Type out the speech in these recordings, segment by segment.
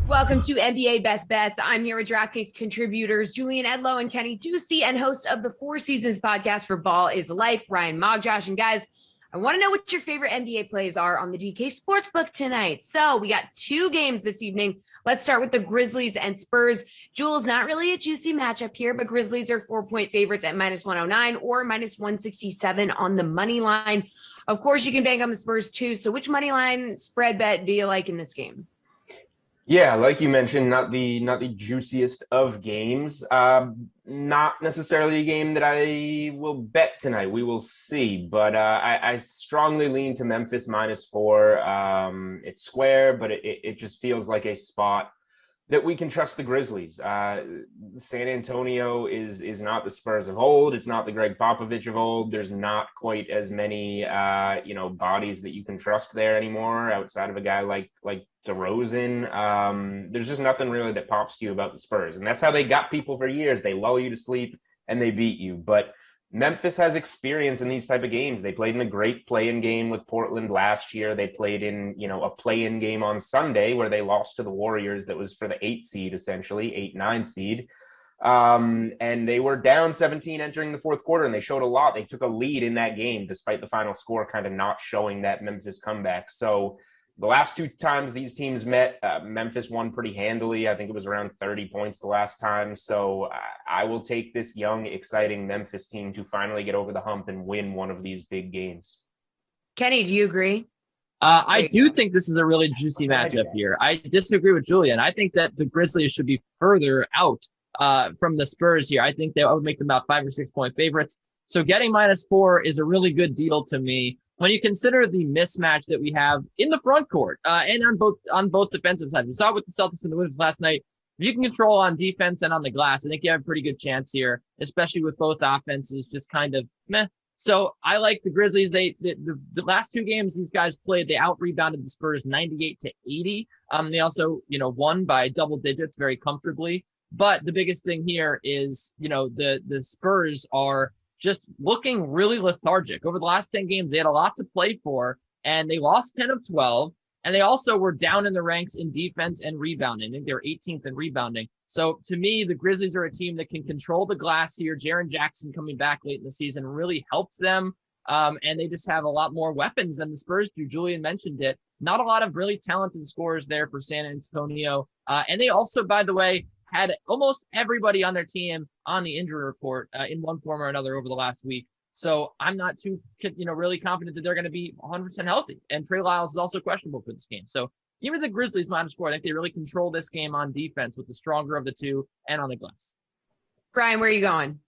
Welcome to NBA Best Bets. I'm here with DraftKings contributors Julian Edlow and Kenny Ducey, and host of the Four Seasons podcast for Ball is Life, Ryan Magdziarz. And guys, I want to know what your favorite NBA plays are on the DK Sportsbook tonight. So we got two games this evening. Let's start with the Grizzlies and Spurs. Jules, not really a juicy matchup here, but Grizzlies are 4-point favorites at -109 or -167 on the money line. Of course, you can bank on the Spurs too. So which money line spread bet do you like in this game? Yeah, like you mentioned, not the juiciest of games. Not necessarily a game that I will bet tonight. We will see, but I strongly lean to Memphis -4. It's square, but it just feels like a spot that we can trust the Grizzlies. San Antonio is not the Spurs of old. It's not the Greg Popovich of old. There's not quite as many bodies that you can trust there anymore outside of a guy like DeRozan. There's just nothing really that pops to you about the Spurs. And that's how they got people for years. They lull you to sleep and they beat you. But Memphis has experience in these type of games. They played in a great play-in game with Portland last year. They played in, a play-in game on Sunday where they lost to the Warriors that was for the 8 seed, essentially, 8-9 seed. And they were down 17 entering the fourth quarter, and they showed a lot. They took a lead in that game despite the final score kind of not showing that Memphis comeback. So the last two times these teams met, Memphis won pretty handily. I think it was around 30 points the last time. So I will take this young, exciting Memphis team to finally get over the hump and win one of these big games. Kenny, do you agree? I do think this is a really juicy matchup here. I disagree with Julian. I think that the Grizzlies should be further out from the Spurs here. I think that would make them about 5 or 6 point favorites. So getting -4 is a really good deal to me. When you consider the mismatch that we have in the front court and on both defensive sides, we saw it with the Celtics and the Wizards last night. If you can control on defense and on the glass, I think you have a pretty good chance here, especially with both offenses just kind of meh. So I like the Grizzlies. The last two games these guys played, they out-rebounded the Spurs 98-80. They also, won by double digits very comfortably. But the biggest thing here is, the Spurs are just looking really lethargic. Over the last 10 games, they had a lot to play for, and they lost 10 of 12, and they also were down in the ranks in defense and rebounding. I think they're 18th in rebounding. So to me, the Grizzlies are a team that can control the glass here. Jaren Jackson coming back late in the season really helps them, and they just have a lot more weapons than the Spurs do. Julian mentioned it. Not a lot of really talented scorers there for San Antonio. And they also, by the way, had almost everybody on their team on the injury report in one form or another over the last week. So I'm not too, really confident that they're going to be 100% healthy. And Trey Lyles is also questionable for this game. So even the Grizzlies -4, I think they really control this game on defense with the stronger of the two and on the glass. Brian, where are you going?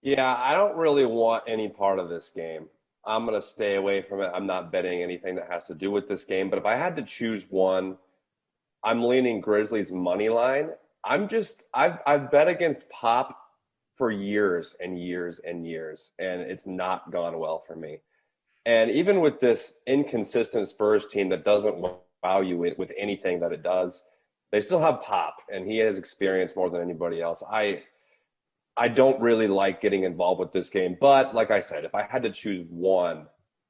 Yeah, I don't really want any part of this game. I'm going to stay away from it. I'm not betting anything that has to do with this game. But if I had to choose one, I'm leaning Grizzlies money line. I've bet against Pop for years and years and years, and it's not gone well for me. And even with this inconsistent Spurs team that doesn't wow you with anything that it does, they still have Pop, and he has experience more than anybody else. I don't really like getting involved with this game, but like I said, if I had to choose one,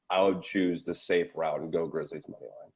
I would choose the safe route and go Grizzlies money line.